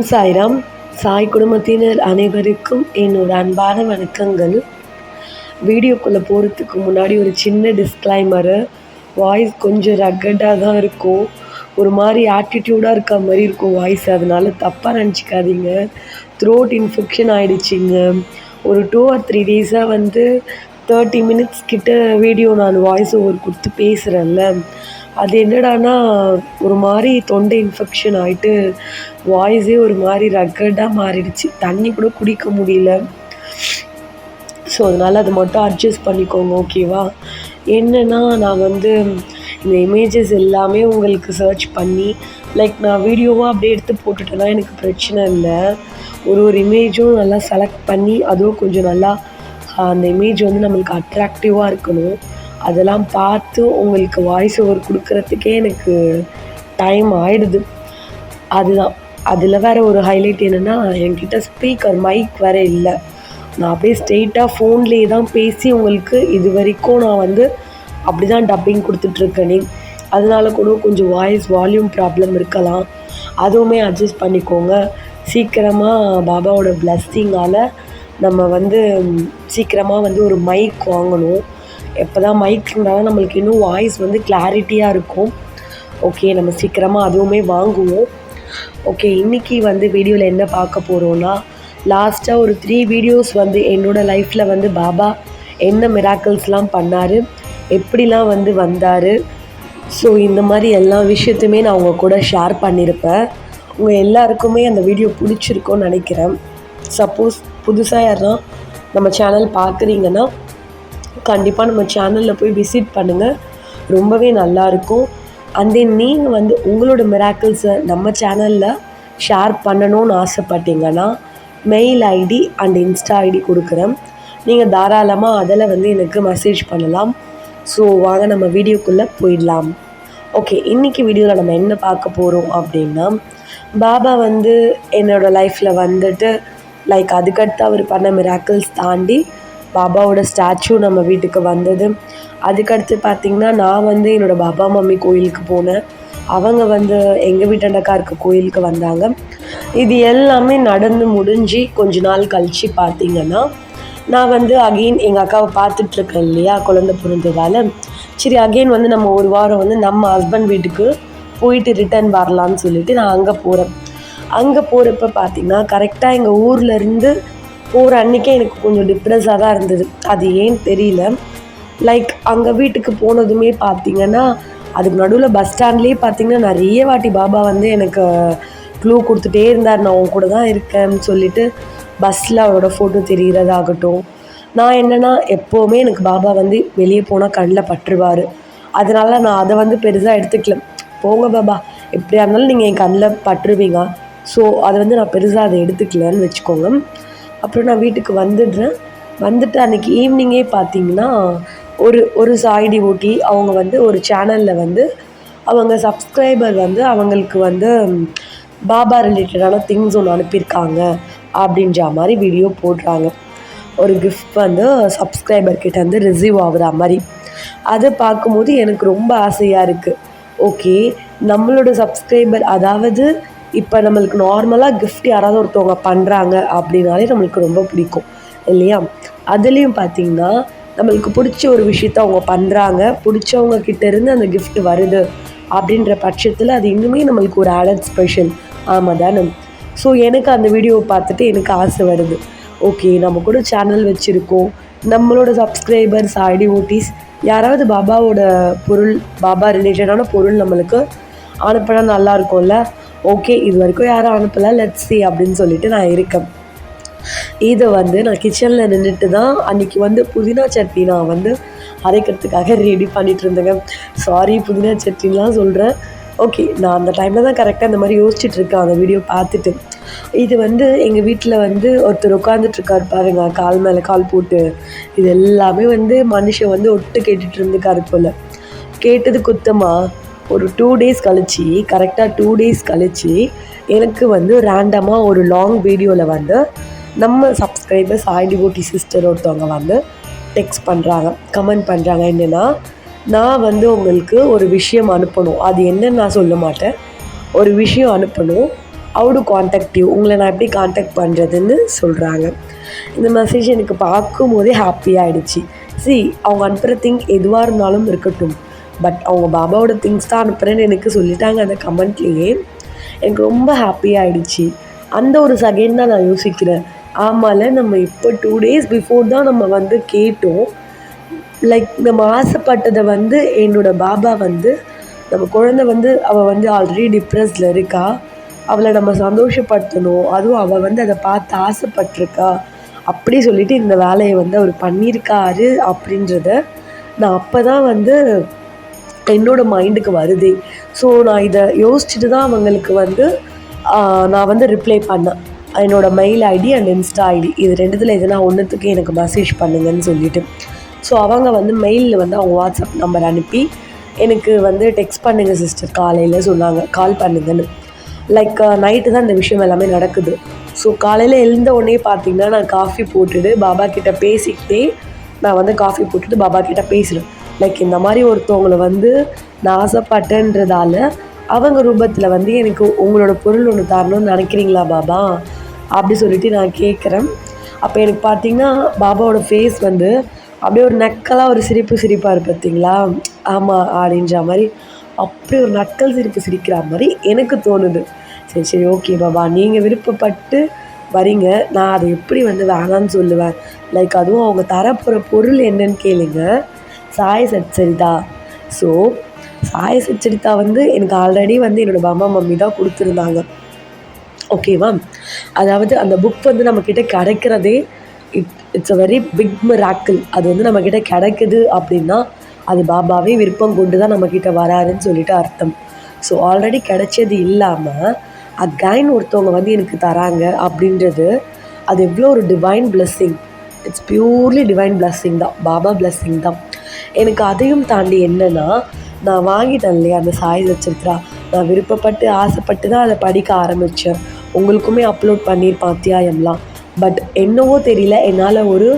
ஓம் சாய்ராம். சாய் குடும்பத்தினர் அனைவருக்கும் என்னோட அன்பான வணக்கங்கள். வீடியோக்குள்ளே போகிறதுக்கு முன்னாடி ஒரு சின்ன டிஸ்க்ளைமரு. வாய்ஸ் கொஞ்சம் ரக்கடாக தான் இருக்கும், ஒரு மாதிரி ஆட்டிடியூடாக இருக்க மாதிரி இருக்கும் வாய்ஸ். அதனால் தப்பாக நினச்சிக்காதீங்க. த்ரோட் இன்ஃபெக்ஷன் ஆகிடுச்சிங்க. ஒரு 2 or 3 டேஸாக 30 மினிட்ஸ் கிட்ட வீடியோ நான் வாய்ஸ் ஓவர் கொடுத்து பேசுகிறேன்ல, அது என்னடானா ஒரு மாதிரி தொண்டை இன்ஃபெக்ஷன் ஆகிட்டு வாய்ஸே ஒரு மாதிரி ரக்கடாக மாறிடுச்சு. தண்ணி கூட குடிக்க முடியல. ஸோ அதனால் அதை மட்டும் அட்ஜஸ்ட் பண்ணிக்கோங்க, ஓகேவா? என்னென்னா நான் இந்த இமேஜஸ் எல்லாமே உங்களுக்கு சர்ச் பண்ணி நான் வீடியோவாக அப்படியே எடுத்து போட்டுட்டேன்னா எனக்கு பிரச்சனை இல்லை. ஒரு இமேஜும் நல்லா செலக்ட் பண்ணி அதுவும் கொஞ்சம் நல்லா அந்த இமேஜ் நம்மளுக்கு அட்ராக்டிவாக இருக்கணும். அதெல்லாம் பார்த்து உங்களுக்கு வாய்ஸ் ஓவர் கொடுக்குறதுக்கே எனக்கு டைம் ஆகிடுது. அதுதான். அதில் வேறு ஒரு ஹைலைட் என்னென்னா, என்கிட்ட ஸ்பீக்கர் மைக் வேறு இல்லை. நான் அப்படியே ஸ்ட்ரெயிட்டாக ஃபோன்லேயே தான் பேசி உங்களுக்கு இது வரைக்கும் நான் அப்படி தான் டப்பிங் கொடுத்துட்ருக்கேனே. அதனால கூட கொஞ்சம் வாய்ஸ் வால்யூம் ப்ராப்ளம் இருக்கலாம். அதுவுமே அட்ஜஸ்ட் பண்ணிக்கோங்க. சீக்கிரமாக பாபாவோட பிளஸ்ஸிங்கால் நம்ம சீக்கிரமாக ஒரு மைக் வாங்கணும். எப்போ தான் மைக் இருந்தாலும் நம்மளுக்கு இன்னும் வாய்ஸ் கிளாரிட்டியாக இருக்கும். ஓகே, நம்ம சீக்கிரமாக அதுவுமே வாங்குவோம். ஓகே, இன்றைக்கி வீடியோவில் என்ன பார்க்க போகிறோன்னா, லாஸ்ட்டாக ஒரு 3 வீடியோஸ் என்னோடய லைஃப்பில் பாபா என்ன மிராக்கிள்ஸ்லாம் பண்ணார், எப்படிலாம் வந்தார். ஸோ இந்த மாதிரி எல்லா விஷயத்தையுமே நான் உங்கள் கூட ஷேர் பண்ணியிருப்பேன். உங்கள் எல்லாருக்குமே அந்த வீடியோ பிடிச்சிருக்கோன்னு நினைக்கிறேன். சப்போஸ் புதுசாக யாருன்னா நம்ம சேனல் பார்க்குறீங்கன்னா கண்டிப்பாக நம்ம சேனலில் போய் விசிட் பண்ணுங்கள், ரொம்பவே நல்லாயிருக்கும். அண்ட் தென் நீங்கள் உங்களோட மிராக்கிள்ஸை நம்ம சேனலில் ஷேர் பண்ணணும்னு ஆசைப்பட்டீங்கன்னா mail ID and insta ID கொடுக்குறேன். நீங்கள் தாராளமாக அதில் எனக்கு மெசேஜ் பண்ணலாம். ஸோ வாங்க நம்ம வீடியோக்குள்ளே போயிடலாம். ஓகே, இன்றைக்கி வீடியோவில் நம்ம என்ன பார்க்க போகிறோம் அப்படின்னா, பாபா என்னோடய லைஃப்பில் அதுக்கடுத்து அவர் பண்ண மிராக்கிள்ஸ் தாண்டி பாபாவோட ஸ்டாச்சு நம்ம வீட்டுக்கு வந்தது. அதுக்கடுத்து பார்த்திங்கன்னா, நான் என்னோடய பாபா மம்மி கோயிலுக்கு போனேன். அவங்க எங்கள் வீட்டாண்டக்கா இருக்க கோயிலுக்கு வந்தாங்க. இது எல்லாமே நடந்து முடிஞ்சு கொஞ்ச நாள் கழித்து பார்த்திங்கன்னா, நான் அகெயின் எங்கள் அக்காவை பார்த்துட்ருக்கேன் இல்லையா, குழந்தை பிறந்ததால். சரி, அகெயின் நம்ம ஒரு வாரம் நம்ம ஹஸ்பண்ட் வீட்டுக்கு போயிட்டு ரிட்டர்ன் வரலான்னு சொல்லிட்டு நான் அங்கே போகிறேன். அங்கே போகிறப்ப பார்த்திங்கன்னா, கரெக்டாக எங்கள் ஊர்லேருந்து போகிற அன்றைக்கே எனக்கு கொஞ்சம் டிப்ரெஸ்ஸாக தான் இருந்தது. அது ஏன்னு தெரியல. அங்கே வீட்டுக்கு போனதுமே பார்த்திங்கன்னா, அதுக்கு நடுவில் பஸ் ஸ்டாண்ட்லேயே பார்த்திங்கன்னா நிறைய வாட்டி பாபா எனக்கு க்ளூ கொடுத்துட்டே இருந்தார். நான் உன் கூட தான் இருக்கேன்னு சொல்லிட்டு பஸ்ஸில் அவரோட ஃபோட்டோ தெரிகிறதாகட்டும். நான் என்னென்னா எப்போவுமே எனக்கு பாபா வெளியே போனால் கண்ணில் பட்டுருவார். அதனால் நான் அதை பெருசாக எடுத்துக்கல. போங்க பாபா, எப்படியா இருந்தாலும் நீங்கள் என் கண்ணில் பட்டுருவீங்க. ஸோ அதை நான் பெருசாக அதை எடுத்துக்கலன்னு வச்சுக்கோங்க. அப்புறம் நான் வீட்டுக்கு வந்துட்டு அன்றைக்கி ஈவினிங்கே பார்த்திங்கன்னா ஒரு சாய் டிவோட்டி அவங்க ஒரு சேனலில் அவங்க சப்ஸ்கிரைபர் அவங்களுக்கு பாபா ரிலேட்டடான திங்ஸ் ஒன்று அனுப்பியிருக்காங்க அப்படின்ற மாதிரி வீடியோ போடுறாங்க. ஒரு கிஃப்ட் சப்ஸ்கிரைபர்கிட்ட ரிசீவ் ஆகுற மாதிரி. அதை பார்க்கும்போது எனக்கு ரொம்ப ஆசையாக இருக்குது. ஓகே, நம்மளோட சப்ஸ்கிரைபர், அதாவது இப்போ நம்மளுக்கு நார்மலாக கிஃப்ட் யாராவது ஒருத்தவங்க பண்ணுறாங்க அப்படின்னாலே நம்மளுக்கு ரொம்ப பிடிக்கும் இல்லையா? அதுலேயும் பார்த்திங்கன்னா நம்மளுக்கு பிடிச்ச ஒரு விஷயத்த அவங்க பண்ணுறாங்க, பிடிச்சவங்க கிட்டேருந்து அந்த கிஃப்ட் வருது அப்படின்ற பட்சத்தில் அது இன்னுமே நம்மளுக்கு ஒரு ஆடட் ஸ்பெஷல். ஆமாம் தானே? ஸோ எனக்கு அந்த வீடியோவை பார்த்துட்டு எனக்கு ஆசை வருது. ஓகே, நம்ம கூட சேனல் வச்சுருக்கோம், நம்மளோட சப்ஸ்கிரைபர்ஸ் டிவோட்டீஸ் யாராவது பாபாவோட பொருள், பாபா ரிலேட்டடான பொருள் நம்மளுக்கு அனுப்பினா நல்லாயிருக்கும்ல. ஓகே, இது வரைக்கும் யாரும் அனுப்பலை, லெட்ஸ் சி அப்படின்னு சொல்லிட்டு நான் இருக்கேன். இதை நான் கிச்சனில் நின்றுட்டு தான் அன்றைக்கி புதினா சட்னி நான் அரைக்கிறதுக்காக ரெடி பண்ணிகிட்டு இருந்தேங்க. சாரி, புதினா சட்னிலாம் சொல்கிறேன். ஓகே, நான் அந்த டைமில் தான் கரெக்டாக இந்த மாதிரி யோசிச்சுட்ருக்கேன் அந்த வீடியோ பார்த்துட்டு. இது எங்கள் வீட்டில் ஒருத்தர் உட்காந்துட்ருக்காரு பாருங்க, கால் மேலே கால் போட்டு. இது எல்லாமே மனுஷன் ஒட்டு கேட்டுட்டு இருந்துக்காரு போல். கேட்டது குத்தமாக ஒரு 2 டேஸ் கழிச்சு, கரெக்டாக 2 டேஸ் கழிச்சு எனக்கு ரேண்டமாக ஒரு லாங் வீடியோவில் நம்ம சப்ஸ்கிரைபர்ஸ் டிவோட்டி சிஸ்டர் ஒருத்தவங்க டெக்ஸ்ட் பண்ணுறாங்க, கமெண்ட் பண்ணுறாங்க. என்னென்னா, நான் உங்களுக்கு ஒரு விஷயம் அனுப்பணும், அது என்னன்னு நான் சொல்ல மாட்டேன், ஒரு விஷயம் அனுப்பணும், ஹவு டு காண்டாக்ட் யூ, உங்களை நான் எப்படி காண்டாக்ட் பண்ணுறதுன்னு சொல்கிறாங்க. இந்த மெசேஜ் எனக்கு பார்க்கும்போதே ஹாப்பியாகிடுச்சு. அவங்க அனுப்புகிற எதுவாக இருந்தாலும் இருக்கட்டும், பட் அவங்க பாபாவோட திங்ஸ் தான் அனுப்புகிறேன்னு எனக்கு சொல்லிட்டாங்க அந்த கமெண்ட்லேயே. எனக்கு ரொம்ப ஹாப்பியாகிடுச்சு. அந்த ஒரு செகண்ட் தான் நான் யோசிக்கிறேன், ஆமாம்ல நம்ம இப்போ 2 days பிஃபோர் தான் நம்ம வந்து கேட்டோம். லைக் நம்ம ஆசைப்பட்டதை வந்து என்னோடய பாபா வந்து நம்ம குழந்தை வந்து அவள் வந்து ஆல்ரெடி டிப்ரெஸ்டில் இருக்கா, அவளை நம்ம சந்தோஷப்படுத்தணும், அதுவும் அவள் வந்து அதை பார்த்து ஆசைப்பட்டிருக்கா அப்படி சொல்லிட்டு இந்த வேலையை வந்து அவர் பண்ணியிருக்காரு அப்படின்றத நான் அப்போ தான் வந்து என்னோடய மைண்டுக்கு வருதே. ஸோ நான் இதை யோசிச்சுட்டு தான் அவங்களுக்கு வந்து நான் வந்து ரிப்ளை பண்ணேன். என்னோடய mail ID and insta ID இது 2த்தில் எதுனா ஒன்றுத்துக்கு எனக்கு மெசேஜ் பண்ணுங்கன்னு சொல்லிவிட்டு. ஸோ அவங்க வந்து மெயிலில் வந்து அவங்க வாட்ஸ்அப் நம்பர் அனுப்பி எனக்கு வந்து டெக்ஸ்ட் பண்ணுங்கள் சிஸ்டர் காலையில் சொன்னாங்க, கால் பண்ணுங்கன்னு. லைக் நைட்டு தான் இந்த விஷயம் எல்லாமே நடக்குது. ஸோ காலையில் எழுந்த உடனே பார்த்திங்கன்னா நான் காஃபி போட்டுட்டு பாபா கிட்டே பேசிக்கிட்டே நான் வந்து காஃபி போட்டுட்டு பாபா கிட்டே பேசுகிறேன். லைக் இந்த மாதிரி ஒருத்தவங்களை வந்து நான் ஆசைப்பட்டேன்றதால அவங்க ரூபத்தில் வந்து எனக்கு உங்களோட பொருள் ஒன்று தரணும்னு நினைக்கிறீங்களா பாபா அப்படி சொல்லிட்டு நான் கேட்குறேன். அப்போ எனக்கு பார்த்திங்கன்னா பாபாவோட ஃபேஸ் வந்து அப்படியே ஒரு நக்கலாக ஒரு சிரிப்பாக இருக்குது பார்த்தீங்களா, ஆமாம் அப்படின்ற மாதிரி அப்படி ஒரு நக்கல் சிரிக்கிற மாதிரி எனக்கு தோணுது. சரி ஓகே பாபா, நீங்கள் விருப்பப்பட்டு வரீங்க, நான் அதை எப்படி வந்து வேணான்னு சொல்லுவேன். லைக் அதுவும் அவங்க தரப்போகிற பொருள் என்னன்னு கேளுங்க, சாய் சச்சரிதா. ஸோ சாய் சச்சரிதா வந்து எனக்கு ஆல்ரெடி வந்து என்னோடய பாபா மம்மி தான் கொடுத்துருந்தாங்க, ஓகேவா. அதாவது அந்த புக் வந்து நம்மக்கிட்ட கிடைக்கிறதே it's a very big miracle. அது வந்து நம்மக்கிட்ட கிடைக்குது அப்படின்னா அது பாபாவே விருப்பம் கொண்டு தான் நம்மக்கிட்ட வராருன்னு சொல்லிட்டு அர்த்தம். ஸோ ஆல்ரெடி கிடைச்சது இல்லாமல் அகைன் ஒருத்தவங்க வந்து எனக்கு தராங்க அப்படின்றது அது எவ்வளோ ஒரு divine blessing. It's purely divine blessing தான், பாபா பிளெஸ்ஸிங் தான். எனக்கு அதையும் தாண்டி என்னென்னா, நான் வாங்கிட்டேன் இல்லையா அந்த சாய் சச்சரித்ரா, நான் விருப்பப்பட்டு ஆசைப்பட்டு தான் அதை படிக்க ஆரம்பித்தேன். உங்களுக்குமே அப்லோட் பண்ணியிருப்பேன் அத்தியாயம்லாம். பட் என்னவோ தெரியல, என்னால் ஒரு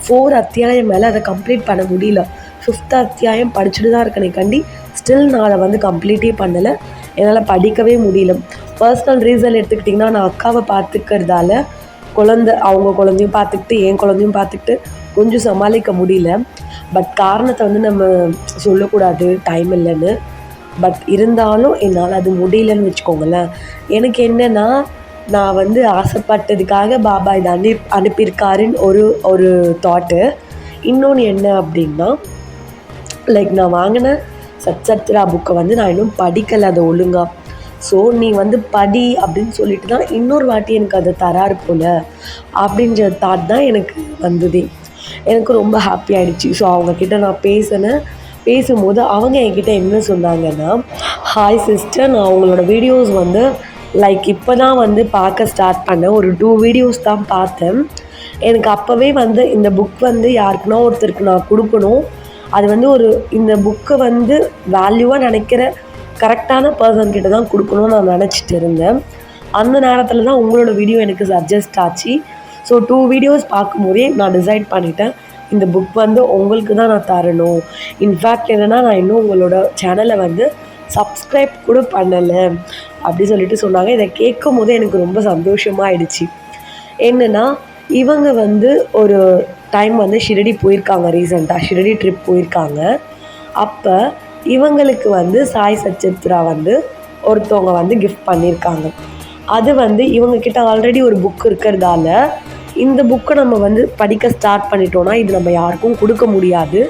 4 அத்தியாயம் மேலே அதை கம்ப்ளீட் பண்ண முடியல. 5th அத்தியாயம் படிச்சுட்டு தான் இருக்கேனே கண்டி ஸ்டில் நான் அதை வந்து கம்ப்ளீட்டே பண்ணலை, என்னால் படிக்கவே முடியல. பர்சனல் ரீசன் எடுத்துக்கிட்டிங்கன்னா, நான் அக்காவை பார்த்துக்கிறதால அவங்க குழந்தையும் பார்த்துக்கிட்டு என் குழந்தையும் பார்த்துக்கிட்டு கொஞ்சம் சமாளிக்க முடியல. பட் காரணத்தை வந்து நம்ம சொல்லக்கூடாது டைம் இல்லைன்னு. பட் இருந்தாலும் என்னால் அது முடியலன்னு வச்சுக்கோங்களேன். எனக்கு என்னென்னா, நான் வந்து ஆசைப்பட்டதுக்காக பாபா இதை அனுப்பியிருக்காருன்னு ஒரு தாட்டு. இன்னொன்று என்ன அப்படின்னா, லைக் நான் வாங்கின சச்சரித்ரா புக்கை வந்து நான் இன்னும் படிக்கலை அதை ஒழுங்காக. ஸோ நீ வந்து படி அப்படின்னு சொல்லிட்டு தான் இன்னொரு வாட்டி எனக்கு அதை தராரு போல் அப்படின்ற தாட் தான் எனக்கு வந்ததே. எனக்கு ரொம்ப ஹாப்பி ஆகிடுச்சு. ஸோ அவங்கக்கிட்ட நான் பேசும்போது அவங்க என்கிட்ட என்ன சொன்னாங்கன்னா, ஹாய் சிஸ்டர், நான் அவங்களோட வீடியோஸ் வந்து லைக் இப்போ தான் வந்து பார்க்க ஸ்டார்ட் பண்ணேன், ஒரு 2 வீடியோஸ் தான் பார்த்தேன். எனக்கு அப்போவே வந்து இந்த புக் வந்து யாருக்குன்னா ஒருத்தருக்கு நான் கொடுக்கணும், அது வந்து இந்த புக்கை வந்து வேல்யூவாக நினைக்கிற கரெக்டான பர்சன்கிட்ட தான் கொடுக்கணும்னு நான் நினச்சிட்டு இருந்தேன். அந்த நேரத்தில் தான் உங்களோட வீடியோ எனக்கு சஜஸ்ட் ஆச்சு. ஸோ 2 வீடியோஸ் பார்க்கும்போதே நான் டிசைட் பண்ணிட்டேன், இந்த புக் வந்து உங்களுக்கு தான் நான் தரணும். இன்ஃபேக்ட் என்னென்னா, நான் இன்னும் உங்களோட சேனலை வந்து சப்ஸ்கிரைப் கூட பண்ணலை அப்படி சொல்லிட்டு சொன்னாங்க. இதை கேட்கும் போது எனக்கு ரொம்ப சந்தோஷமாக ஆயிடுச்சு. என்னென்னா, இவங்க வந்து ஒரு டைம் வந்து ஷிரடி போயிருக்காங்க, ரீசெண்டாக ஷிரடி ட்ரிப் போயிருக்காங்க. அப்போ இவங்களுக்கு வந்து சாய் சச்சரித்ரா வந்து ஒருத்தவங்க வந்து கிஃப்ட் பண்ணியிருக்காங்க. அது வந்து இவங்கக்கிட்ட ஆல்ரெடி ஒரு புக் இருக்கிறதால இந்த புக்கை நம்ம வந்து படிக்க ஸ்டார்ட் பண்ணிட்டோன்னா இது நம்ம யாருக்கும் கொடுக்க முடியாது.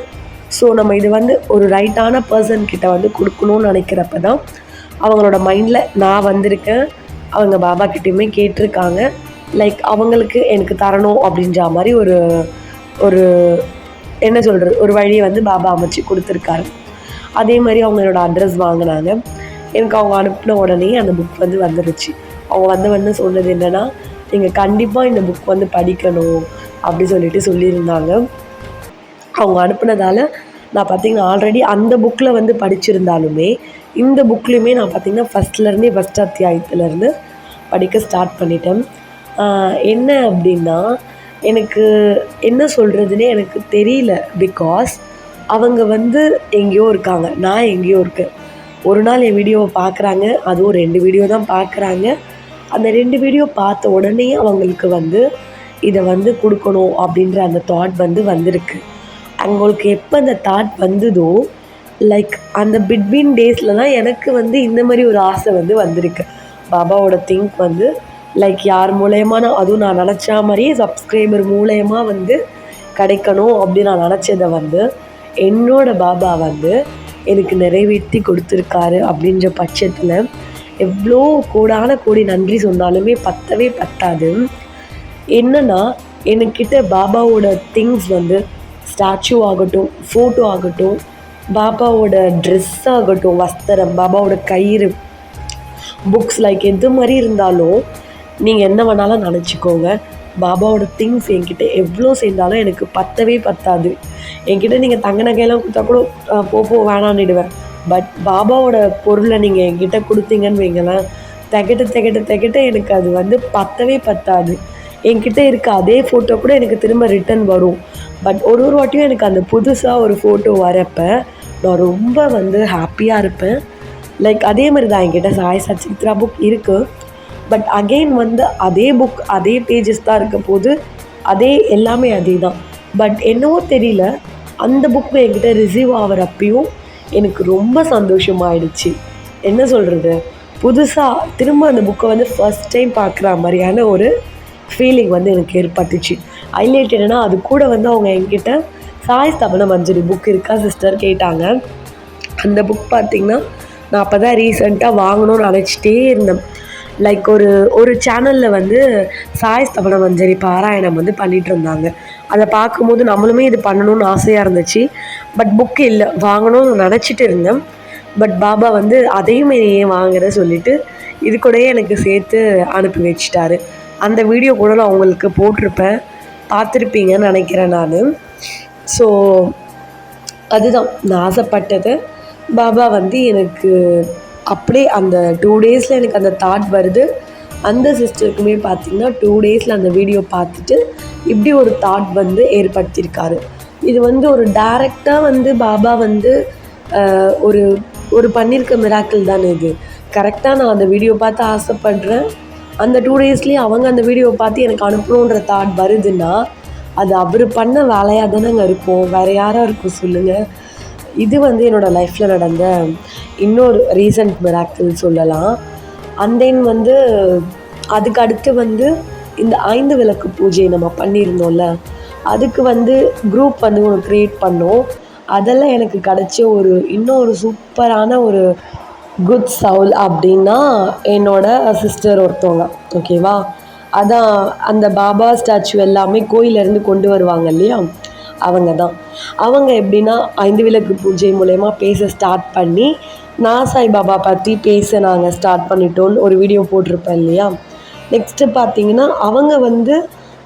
ஸோ நம்ம இது வந்து ஒரு ரைட்டான பர்சன்கிட்ட வந்து கொடுக்கணும்னு நினைக்கிறப்ப தான் அவங்களோட மைண்டில் நான் வந்திருக்கேன். அவங்க பாபா கிட்டேயுமே கேட்டிருக்காங்க, லைக் அவங்களுக்கு எனக்கு தரணும் அப்படின்ற மாதிரி ஒரு என்ன சொல்கிறது, ஒரு வழியை வந்து பாபா அமைச்சு கொடுத்துருக்காரு. அதே மாதிரி அவங்க என்னோடய அட்ரஸ் வாங்கினாங்க. எனக்கு அவங்க அனுப்பின உடனே அந்த புக் வந்து வந்துருச்சு. அவங்க வந்து சொன்னது என்னென்னா, நீங்கள் கண்டிப்பாக இந்த புக் வந்து படிக்கணும் அப்படி சொல்லியிருந்தாங்க. அவங்க அனுப்புனதால் நான் பார்த்திங்கன்னா ஆல்ரெடி அந்த புக்கில் வந்து படிச்சிருந்தாலுமே இந்த புக்லேயுமே நான் பார்த்திங்கன்னா ஃபஸ்ட் அத்தியாயத்துலேருந்து படிக்க ஸ்டார்ட் பண்ணிட்டேன். என்ன அப்படின்னா, எனக்கு என்ன சொல்கிறதுனே எனக்கு தெரியல. பிகாஸ் அவங்க வந்து எங்கேயோ இருக்காங்க, நான் எங்கேயோ இருக்கேன். ஒரு நாள் என் வீடியோவை பார்க்குறாங்க, அதுவும் 2 வீடியோ தான் பார்க்குறாங்க. அந்த 2 வீடியோ பார்த்த உடனே அவங்களுக்கு வந்து இதை வந்து கொடுக்கணும் அப்படின்ற அந்த தாட் வந்து வந்திருக்கு. அவங்களுக்கு எப்போ அந்த தாட் வந்ததோ, லைக் அந்த பிட்வீன் டேஸில் தான் எனக்கு வந்து இந்த மாதிரி ஒரு ஆசை வந்து வந்திருக்கு. பாபாவோட திங்க் வந்து லைக் யார் மூலயமா அதுவும் நான் நினச்சா மாதிரியே சப்ஸ்கிரைபர் மூலயமா வந்து கிடைக்கணும் அப்படின்னு நான் நினச்சதை வந்து என்னோட பாபா வந்து எனக்கு நிறைவேற்றி கொடுத்துருக்காரு. அப்படின்ற பட்சத்தில் எவ்வளோ கோடி நன்றி சொன்னாலுமே பத்தவே பத்தாது. என்னென்னா என்கிட்ட பாபாவோட திங்ஸ் வந்து ஸ்டாச்சு ஆகட்டும், ஃபோட்டோ ஆகட்டும், பாபாவோட ட்ரெஸ் ஆகட்டும், வஸ்திரம், பாபாவோட கயிறு, புக்ஸ், லைக் எது மாதிரி இருந்தாலும் நீங்கள் என்ன வேணாலும் நினச்சிக்கோங்க. பாபாவோட திங்ஸ் என்கிட்ட எவ்வளோ சேர்ந்தாலும் எனக்கு பத்தவே பத்தாது. என்கிட்ட நீங்கள் தங்க நகையெல்லாம் கொடுத்தா கூட போ வேணான்னுடுவேன். பட் பாபாவோட பொருளை நீங்கள் என்கிட்ட கொடுத்தீங்கன்னு வைங்களேன், திகட்ட எனக்கு அது வந்து பத்தவே பத்தாது. என்கிட்ட இருக்க அதே ஃபோட்டோ கூட எனக்கு திரும்ப ரிட்டன் வரும். பட் ஒரு வாட்டியும் எனக்கு அந்த புதுசாக ஒரு ஃபோட்டோ வரப்போ நான் ரொம்ப வந்து ஹாப்பியாக இருப்பேன். லைக் அதே மாதிரி தான் என்கிட்ட சாய் சச்சித்ரா புக் இருக்குது. பட் அகெயின் வந்து அதே புக் அதே பேஜஸ் தான் இருக்க போது, அதே எல்லாமே அதே தான். பட் என்னவோ தெரியல, அந்த புக்கு என்கிட்ட ரிசீவ் ஆகிறப்பையும் எனக்கு ரொம்ப சந்தோஷமாயிடுச்சு. என்ன சொல்கிறது, புதுசாக திரும்ப அந்த புக்கை வந்து ஃபஸ்ட் டைம் பார்க்குற மாதிரியான ஒரு ஃபீலிங் வந்து எனக்கு ஏற்பட்டுச்சு. ஹைலைட் என்னென்னா, அது கூட வந்து அவங்க என்கிட்ட சாய் ஸ்தபன மஞ்சரி புக் இருக்கா சிஸ்டர் கேட்டாங்க. அந்த புக் பார்த்திங்கன்னா நான் அப்போ தான் ரீசெண்டாக வாங்கணும்னு நினச்சிட்டே இருந்தேன். லைக் ஒரு சேனலில் வந்து சாய் ஸ்தபன மஞ்சரி பாராயணம் வந்து பண்ணிகிட்டு இருந்தாங்க. அதை பார்க்கும்போது நம்மளுமே இது பண்ணணும்னு ஆசையாக இருந்துச்சு. பட் புக்கு இல்லை, வாங்கணும்னு நினச்சிட்டு இருந்தேன். பட் பாபா வந்து அதையும் ஏன் வாங்குற சொல்லிவிட்டு இது கூடயே எனக்கு சேர்த்து அனுப்பி வச்சிட்டாரு. அந்த வீடியோ கூட நான் உங்களுக்கு போட்டிருப்பேன், பார்த்துருப்பீங்கன்னு நினைக்கிறேன் நான். ஸோ அதுதான் நான் ஆசைப்பட்டது. பாபா வந்து எனக்கு அப்படியே அந்த 2 டேஸில் எனக்கு அந்த தாட் வருது. அந்த சிஸ்டருக்குமே பார்த்திங்கன்னா 2 டேஸில் அந்த வீடியோ பார்த்துட்டு இப்படி ஒரு தாட் வந்து ஏற்படுத்தியிருக்காரு. இது வந்து ஒரு டைரெக்டாக வந்து பாபா வந்து ஒரு ஒரு பண்ணியிருக்க மிராக்கிள் தானே இது. கரெக்டாக நான் அந்த வீடியோ பார்த்து ஆசைப்படுறேன். அந்த 2 டேஸ்லேயே அவங்க அந்த வீடியோவை பார்த்து எனக்கு அனுப்பணுன்ற தாட் வருதுன்னா அது அவர் பண்ண வேலையாக தானேங்க இருக்கும், வேறு யாராக இருக்கும் சொல்லுங்கள். இது வந்து என்னோடய லைஃப்பில் நடந்த இன்னொரு ரீசன்ட் மிராக்கிள் சொல்லலாம். அண்ட் தென் வந்து அதுக்கு அடுத்து வந்து இந்த 5 விளக்கு பூஜை நம்ம பண்ணியிருந்தோம்ல, அதுக்கு வந்து குரூப் வந்து ஒன்று க்ரியேட் பண்ணோம். அதெல்லாம் எனக்கு கிடச்ச இன்னொரு சூப்பரான ஒரு குட் சவுல் அப்படின்னா என்னோடய சிஸ்டர் ஒருத்தவங்க, ஓகேவா. அதான் அந்த பாபா ஸ்டாச்சு எல்லாமே கோயிலேருந்து கொண்டு வருவாங்க இல்லையா, அவங்க தான். அவங்க எப்படின்னா 5 விளக்கு பூஜை மூலயமா பேச ஸ்டார்ட் பண்ணி நான் சாய்பாபா பற்றி பேச நாங்கள் ஸ்டார்ட் பண்ணிட்டோன்னு ஒரு வீடியோ போட்டிருப்பேன் இல்லையா. நெக்ஸ்ட்டு பார்த்தீங்கன்னா அவங்க வந்து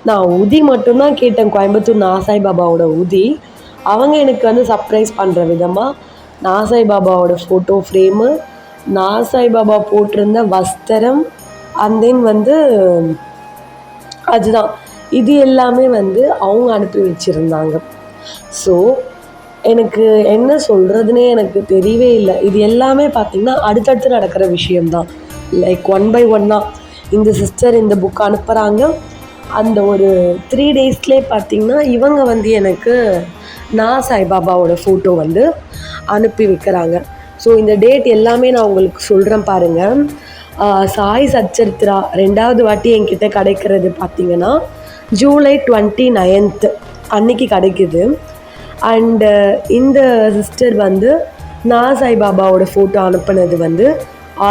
நான் உதி மட்டும்தான் கேட்டேன், கோயம்புத்தூர் நான் சாய்பாபாவோட உதி. அவங்க எனக்கு வந்து சர்ப்ரைஸ் பண்ணுற விதமாக நான் சாய்பாபாவோட ஃபோட்டோ ஃப்ரேமு, நான் சாய்பாபா போட்டிருந்த வஸ்திரம், அண்ட் தென் வந்து அதுதான் இது எல்லாமே வந்து அவங்க அனுப்பி வச்சுருந்தாங்க. ஸோ எனக்கு என்ன சொல்கிறதுனே எனக்கு தெரியவே இல்லை. இது எல்லாமே பார்த்திங்கன்னா அடுத்தடுத்து நடக்கிற விஷயம்தான். லைக் 1 by 1 இந்த சிஸ்டர் இந்த புக் அனுப்புகிறாங்க. அந்த ஒரு 3 டேஸ்லேயே பார்த்திங்கன்னா இவங்க வந்து எனக்கு நான் சாய்பாபாவோட ஃபோட்டோ வந்து அனுப்பி வைக்கிறாங்க. ஸோ இந்த டேட் எல்லாமே நான் உங்களுக்கு சொல்கிறேன் பாருங்கள். சாய் சச்சரித்ரா 2வது வாட்டி என்கிட்ட கிடைக்கிறது பார்த்திங்கன்னா ஜூலை 29 அன்னைக்கு கிடைக்குது. அண்டு இந்த சிஸ்டர் வந்து நான் சாய்பாபாவோட ஃபோட்டோ அனுப்புனது வந்து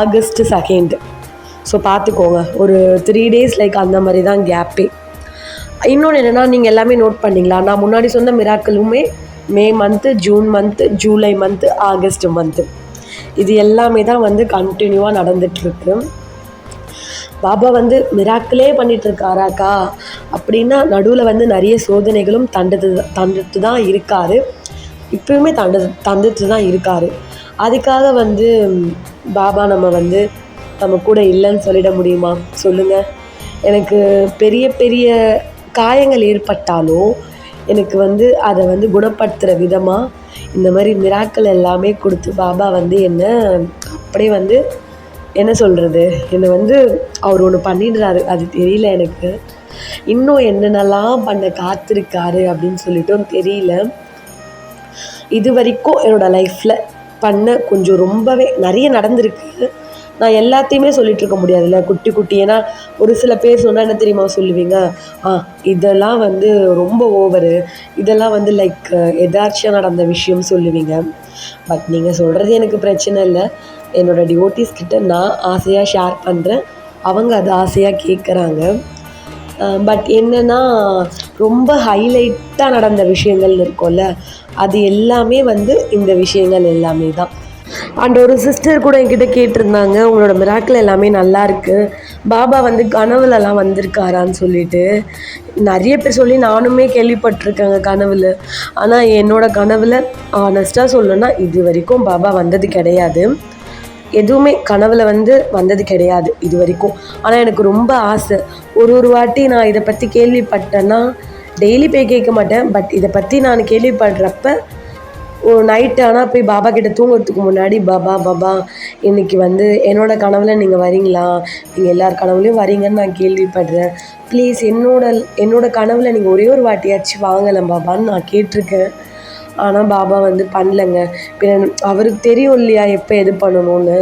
ஆகஸ்ட் 2. ஸோ பார்த்துக்கோங்க, ஒரு 3 டேஸ் லைக் அந்த மாதிரி தான் கேப்பே. இன்னொன்று என்னென்னா, நீங்கள் எல்லாமே நோட் பண்ணிங்களா, நான் முன்னாடி சொன்ன மிராக்களுமே May month, June month, July month, August month, இது எல்லாமே தான் வந்து கண்டினியூவாக நடந்துகிட்ருக்கு. பாபா வந்து மிராக்கிளே பண்ணிகிட்ருக்காராக்கா அப்படின்னா நடுவில் வந்து நிறைய சோதனைகளும் தந்துட்டு தான் இருக்கார். இப்போயுமே தந்துட்டு தான் இருக்கார். அதுக்காக வந்து பாபா நம்ம கூட இல்லைன்னு சொல்லிட முடியுமா சொல்லுங்கள். எனக்கு பெரிய பெரிய காயங்கள் ஏற்பட்டாலும் எனக்கு வந்து அதை வந்து குணப்படுத்துகிற விதமாக இந்த மாதிரி மிராக்கள் எல்லாமே கொடுத்து பாபா வந்து என்ன அப்படியே வந்து என்ன சொல்கிறது, என்னை வந்து அவர் ஒன்று பண்ணிடுறாரு. அது தெரியல எனக்கு. இன்னும் என்னென்னலாம் பண்ண காத்திருக்காரு அப்படின்னு சொல்லிட்டும் தெரியல. இது வரைக்கும் என்னோடய லைஃப்பில் பண்ண கொஞ்சம் ரொம்பவே நிறைய நடந்திருக்கு. நான் எல்லாத்தையுமே சொல்லிகிட்டு இருக்க முடியாதுல்ல, குட்டி குட்டி. ஏன்னா ஒரு சில பேர் சொன்னால் என்ன தெரியுமா சொல்லுவீங்க, இதெல்லாம் வந்து ரொம்ப ஓவரு, இதெல்லாம் வந்து லைக் எதார்ச்சியாக நடந்த விஷயம் சொல்லுவீங்க. பட் நீங்கள் சொல்கிறது எனக்கு பிரச்சனை இல்லை. என்னோடய டிவோட்டீஸ் கிட்ட நான் ஆசையாக ஷேர் பண்ணுறேன், அவங்க அது ஆசையாக கேட்குறாங்க. பட் என்னென்னா ரொம்ப ஹைலைட்டாக நடந்த விஷயங்கள்னு இருக்கும்ல, அது எல்லாமே வந்து இந்த விஷயங்கள் எல்லாமே தான். அண்ட் ஒரு சிஸ்டர் கூட என்கிட்ட கேட்டிருந்தாங்க, உங்களோட மிராக்கிள் எல்லாமே நல்லா இருக்குது, பாபா வந்து கனவுலலாம் வந்திருக்காரான்னு சொல்லிட்டு. நிறைய பேர் சொல்லி நானுமே கேள்விப்பட்டிருக்கேங்க கனவில். ஆனால் என்னோடய கனவில் ஆனஸ்ட்டாக சொல்லணுன்னா இது வரைக்கும் பாபா வந்தது கிடையாது. எதுவுமே கனவில் வந்து வந்தது கிடையாது இது வரைக்கும். ஆனால் எனக்கு ரொம்ப ஆசை. ஒரு வாட்டி நான் இதை பற்றி கேள்விப்பட்டேன்னா டெய்லி போய் கேட்க மாட்டேன். பட் இதை பற்றி நான் கேள்விப்படுறப்ப ஒரு நைட்டு ஆனால் போய் பாபா கிட்டே தூங்குறதுக்கு முன்னாடி, பாபா இன்றைக்கி வந்து என்னோடய கனவில் நீங்கள் வரீங்களா, நீங்கள் எல்லார் கனவுலையும் வரீங்கன்னு நான் கேள்விப்படுறேன், ப்ளீஸ் என்னோடய கனவில் நீங்கள் ஒரே ஒரு வாட்டியாச்சும் வாங்கலாம் பாபான்னு நான் கேட்டிருக்கேன். ஆனால் பாபா வந்து பண்ணலைங்க. அவருக்கு தெரியும் இல்லையா எப்போ எது பண்ணணும்னு.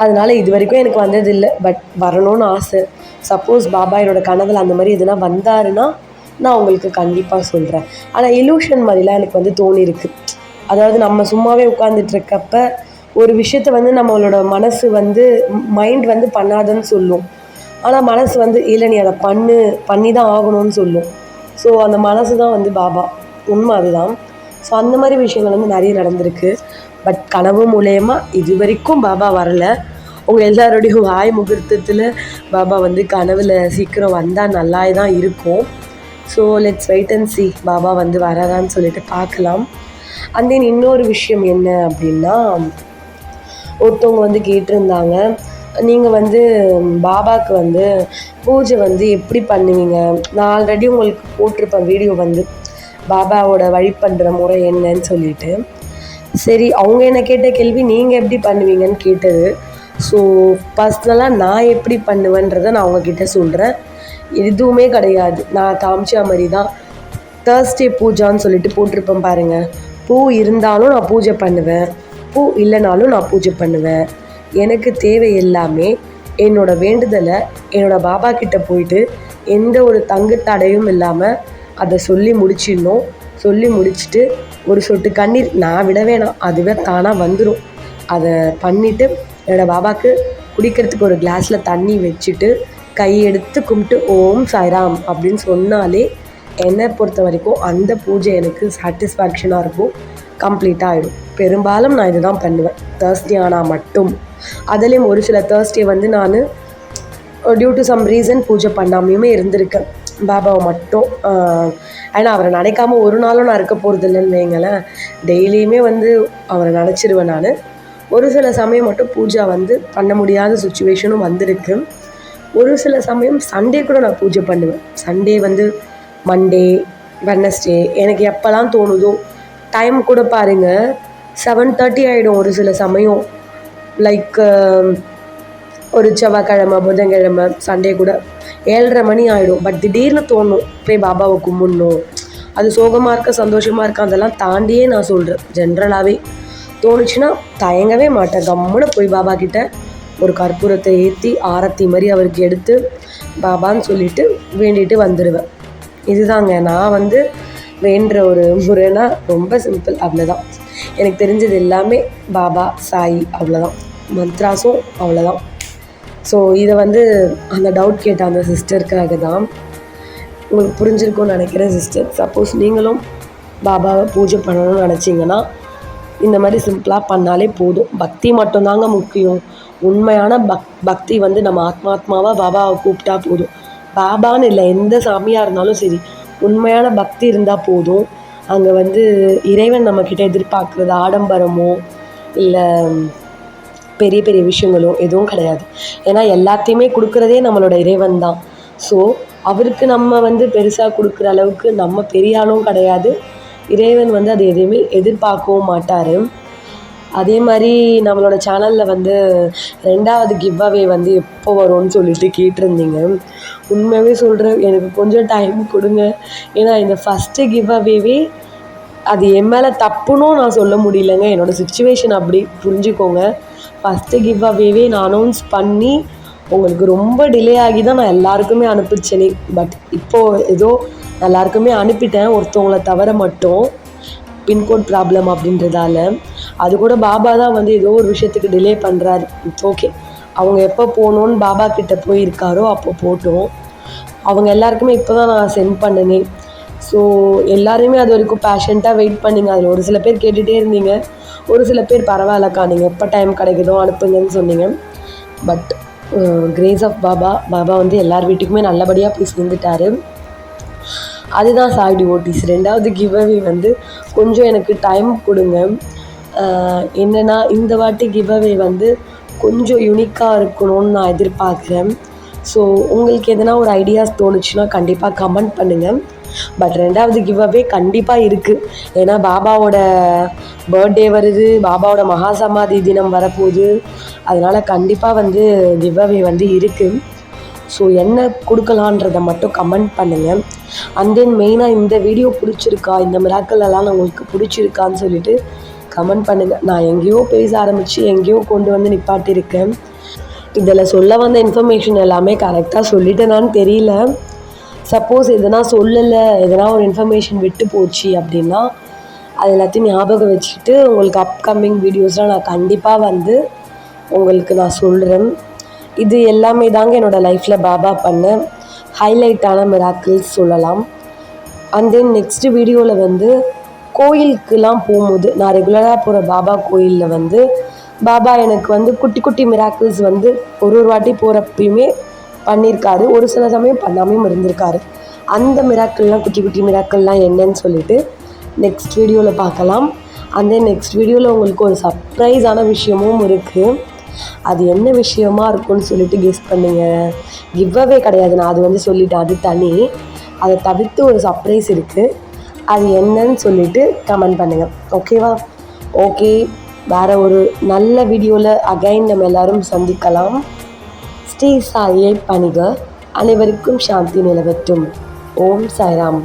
அதனால் இது வரைக்கும் எனக்கு வந்ததில்லை. பட் வரணும்னு ஆசை. சப்போஸ் பாபா என்னோடய கனவில் அந்த மாதிரி எதுனா வந்தாருன்னா நான் உங்களுக்கு கண்டிப்பாக சொல்கிறேன். ஆனால் இலூஷன் மாதிரிலாம் எனக்கு வந்து தோணியிருக்கு. அதாவது நம்ம சும்மாவே உட்காந்துட்ருக்கப்ப ஒரு விஷயத்த வந்து நம்மளோட மனசு வந்து மைண்ட் வந்து பண்ணாதுன்னு சொல்லும். ஆனால் மனசு வந்து இல்லை நீ அதை பண்ணி தான் ஆகணும்னு சொல்லும். ஸோ அந்த மனசு தான் வந்து பாபா. உண்மை அதுதான். ஸோ அந்த மாதிரி விஷயங்கள் வந்து நிறைய நடந்திருக்கு. பட் கனவு மூலயமா இது வரைக்கும் பாபா வரலை. உங்கள் எல்லாரோடையும் வாய் முகூர்த்தத்தில் பாபா வந்து கனவில் சீக்கிரம் வந்தால் நல்லா தான் இருக்கும். So let's wait and see Baba வந்து வராதான்னு சொல்லிட்டு பார்க்கலாம். அண்ட் தென் இன்னொரு விஷயம் என்ன அப்படின்னா, ஒருத்தவங்க வந்து கேட்டிருந்தாங்க, நீங்கள் வந்து பாபாவுக்கு வந்து பூஜை வந்து எப்படி பண்ணுவீங்க. நான் ஆல்ரெடி உங்களுக்கு போட்டிருப்பேன் வீடியோ வந்து பாபாவோட வழிபடுற முறை என்னன்னு சொல்லிட்டு. சரி, அவங்க என்ன கேட்ட கேள்வி நீங்கள் எப்படி பண்ணுவீங்கன்னு கேட்டது. ஸோ பர்சனலாக நான் எப்படி பண்ணுவேன்றதை நான் அவங்கக்கிட்ட சொல்கிறேன். எதுவுமே கிடையாது, நான் காமிச்ச மாதிரி தான். தேர்ஸ்டே பூஜான்னு சொல்லிட்டு போட்டிருப்பேன் பாருங்கள். பூ இருந்தாலும் நான் பூஜை பண்ணுவேன், பூ இல்லைனாலும் நான் பூஜை பண்ணுவேன். எனக்கு தேவை எல்லாமே என்னோடய வேண்டுதலை என்னோடய பாபா கிட்டே போயிட்டு எந்த ஒரு தங்கு தடையும் இல்லாமல் அதை சொல்லி முடிச்சிடணும். சொல்லி முடிச்சுட்டு ஒரு சொட்டு கண்ணீர் நான் விட வேணாம், அதுவே தானாக வந்துடும். அதை பண்ணிவிட்டு என்னோடய பாபாவுக்கு குடிக்கிறதுக்கு ஒரு கிளாஸில் தண்ணி வச்சுட்டு கையெடுத்து கும்பிட்டு ஓம் சாய்ராம் அப்படின்னு சொன்னாலே என்னை பொறுத்த வரைக்கும் அந்த பூஜை எனக்கு சாட்டிஸ்ஃபேக்ஷனாக இருக்கும், கம்ப்ளீட்டாக ஆகிடும். பெரும்பாலும் நான் இது தான் பண்ணுவேன் தேர்ஸ்டே ஆனால் மட்டும். அதுலேயும் ஒரு சில தேர்ஸ்டே வந்து நான் டியூ டு சம் ரீசன் பூஜை பண்ணாமையுமே இருந்திருக்கேன் பாபாவை மட்டும். ஏன்னா அவரை நினைக்காமல் ஒரு நாளும் நான் இருக்க போகிறது இல்லைன்னு வைங்களேன். டெய்லியுமே வந்து அவரை நினச்சிருவேன் நான். ஒரு சில சமயம் மட்டும் பூஜை வந்து பண்ண முடியாத சுச்சுவேஷனும் வந்திருக்கு. ஒரு சில சமயம் சண்டே கூட நான் பூஜை பண்ணுவேன். சண்டே வந்து மண்டே, வெட்னஸ்டே எனக்கு எப்போல்லாம் தோணுதோ. டைம் கூட பாருங்கள் 7:30 ஆகிடும் ஒரு சில சமயம். லைக் ஒரு செவ்வாய்க்கிழமை, புதன்கிழமை, சண்டே கூட 7:30 மணி ஆகிடும். பட் திடீர்னு தோணும் போய் பாபாவை கும்பிடணும். அது சோகமாக இருக்க சந்தோஷமாக இருக்க அதெல்லாம் தாண்டியே நான் சொல்கிறேன். ஜென்ரலாகவே தோணுச்சுன்னா தயங்கவே மாட்டேன், கம்முன்னு போய் பாபா கிட்டே ஒரு கற்பூரத்தை ஏற்றி ஆரத்தி மாதிரி அவருக்கு எடுத்து பாபான்னு சொல்லிவிட்டு வேண்டிட்டு வந்துடுவேன். இதுதாங்க நான் வந்து வேண்டுற ஒரு முறைனா ரொம்ப சிம்பிள், அவ்வளோதான். எனக்கு தெரிஞ்சது எல்லாமே பாபா, சாயி, அவ்வளோதான். மந்த்ராஸும் அவ்வளோதான். ஸோ இதை வந்து அந்த டவுட் கேட்ட அந்த சிஸ்டருக்காக தான். உங்களுக்கு புரிஞ்சிருக்கும்னு நினைக்கிறேன் சிஸ்டர். சப்போஸ் நீங்களும் பாபாவை பூஜை பண்ணணும்னு நினச்சிங்கன்னா இந்த மாதிரி சிம்பிளாக பண்ணாலே போதும். பக்தி மட்டும்தாங்க முக்கியம். உண்மையான பக்தி வந்து நம்ம ஆத்மாத்மாவாக பாபாவை கூப்பிட்டா போதும். பாபான்னு இல்லை, எந்த சாமியாக இருந்தாலும் சரி, உண்மையான பக்தி இருந்தால் போதும். அங்கே வந்து இறைவன் நம்மக்கிட்ட எதிர்பார்க்குறது ஆடம்பரமோ இல்லை பெரிய பெரிய விஷயங்களோ எதுவும் கிடையாது. ஏன்னா எல்லாத்தையுமே கொடுக்குறதே நம்மளோட இறைவன் தான். ஸோ அவருக்கு நம்ம வந்து பெருசாக கொடுக்குற அளவுக்கு நம்ம பெரிய ஆளும் கிடையாது, இறைவன் வந்து அது எதையுமே எதிர்பார்க்கவும் மாட்டார். அதே மாதிரி நம்மளோட சேனலில் வந்து 2வது கிவ் அவே வந்து எப்போ வரும்னு சொல்லிட்டு கேட்டிருந்தீங்க. உண்மையாகவே சொல்கிறேன், எனக்கு கொஞ்சம் டைம் கொடுங்க. ஏன்னா இந்த ஃபஸ்ட்டு கிவ் அவேவே அது என் மேலே தப்புன்னும் நான் சொல்ல முடியலங்க. என்னோடய சுச்சுவேஷன் அப்படி புரிஞ்சுக்கோங்க. ஃபஸ்ட்டு கிவ் அவேவே நான் அனௌன்ஸ் பண்ணி உங்களுக்கு ரொம்ப டிலே ஆகி தான் நான் எல்லாருக்குமே அனுப்பிச்சேனே. பட் இப்போது ஏதோ எல்லாருக்குமே அனுப்பிட்டேன், ஒருத்தவங்கள தவிர மட்டும். பின்கோட் ப்ராப்ளம் அப்படின்றதால அது கூட பாபா தான் வந்து ஏதோ ஒரு விஷயத்துக்கு டிலே பண்ணுறாரு. It's okay. அவங்க எப்போ போகணுன்னு பாபா கிட்டே போயிருக்காரோ அப்போ போட்டோம். அவங்க எல்லாருக்குமே இப்போ தான் நான் சென்ட் பண்ணினேன். ஸோ எல்லாருமே அது வரைக்கும் பேஷண்ட்டாக வெயிட் பண்ணிங்க. அதில் ஒரு சில பேர் கேட்டுகிட்டே இருந்தீங்க, ஒரு சில பேர் பரவாயில்லக்கா நீங்கள் எப்போ டைம் கிடைக்குதோ அனுப்புங்கன்னு சொன்னீங்க. பட் கிரேஸ் ஆஃப் பாபா வந்து எல்லார் வீட்டுக்குமே நல்லபடியாக போய் சேர்ந்துட்டாரு. அதுதான் சாய் டிவோட்டீஸ். 2வது கிவ் அவே வந்து கொஞ்சம் எனக்கு டைம் கொடுங்க. என்னென்னா இந்த வாட்டி கிவ் அவே வந்து கொஞ்சம் யூனிக்காக இருக்கணும்னு நான் எதிர்பார்க்குறேன். ஸோ உங்களுக்கு எதனா ஒரு ஐடியாஸ் தோணுச்சுன்னா கண்டிப்பாக கமெண்ட் பண்ணுங்கள். பட் 2வது கிவ் அவே கண்டிப்பாக இருக்குது. ஏன்னா பாபாவோட பர்த்டே வருது, பாபாவோட மகா சமாதி தினம் வரப்போகுது. அதனால் கண்டிப்பாக வந்து கிவ் அவே வந்து இருக்குது. ஸோ என்ன கொடுக்கலான்றதை மட்டும் கமெண்ட் பண்ணுங்கள். அண்ட் தென் மெயினாக இந்த வீடியோ பிடிச்சிருக்கா, இந்த மிராக்கிள் எல்லாம் உங்களுக்கு பிடிச்சிருக்கான்னு சொல்லிட்டு கமெண்ட் பண்ணுங்கள். நான் எங்கேயோ பேச ஆரம்பித்து எங்கேயோ கொண்டு வந்து நிப்பாட்டியிருக்கேன். இதில் சொல்ல வந்த இன்ஃபர்மேஷன் எல்லாமே கரெக்டாக சொல்லிட்டேனான்னு தெரியல. சப்போஸ் எதனா சொல்லலை, எதனா ஒரு இன்ஃபர்மேஷன் விட்டு போச்சு அப்படின்னா அது எல்லாத்தையும் ஞாபகம் வச்சுக்கிட்டு உங்களுக்கு அப்கமிங் வீடியோஸ்லாம் நான் கண்டிப்பாக வந்து உங்களுக்கு நான் சொல்கிறேன். இது எல்லாமே தாங்க என்னோடய லைஃப்பில் பாபா பண்ண ஹைலைட்டான மிராக்கிள்ஸ் சொல்லலாம். அண்ட் தென் நெக்ஸ்ட்டு வீடியோவில் வந்து கோயிலுக்கெலாம் போகும்போது நான் ரெகுலராக போகிற பாபா கோயிலில் வந்து பாபா எனக்கு வந்து குட்டி குட்டி மிராக்கிள்ஸ் வந்து ஒரு வாட்டி போகிறப்பயுமே பண்ணியிருக்காரு. ஒரு சில சமயம் பண்ணாமையும் இருந்திருக்காரு. அந்த மிராக்கிள்லாம் குட்டி குட்டி மிராக்கிள்லாம் என்னன்னு சொல்லிட்டு நெக்ஸ்ட் வீடியோவில் பார்க்கலாம். அந்த நெக்ஸ்ட் வீடியோவில் உங்களுக்கு ஒரு சர்ப்ரைஸான விஷயமும் இருக்குது. அது என்ன விஷயமா இருக்கும்னு சொல்லிட்டு கெஸ் பண்ணுங்க. கிவ் அவே கிடையாது, நான் அது வந்து சொல்லிட்டேன், அது தனி. அதை தவிர்த்து ஒரு சர்ப்ரைஸ் இருக்குது. அது என்னன்னு சொல்லிட்டு கமெண்ட் பண்ணுங்கள். ஓகேவா? ஓகே, வேறு ஒரு நல்ல வீடியோவில் அகைன் நம்ம எல்லோரும் சந்திக்கலாம். ஸ்ரீ சாயை பணிக. அனைவருக்கும் சாந்தி நிலவட்டும். ஓம் சாய்ராம்.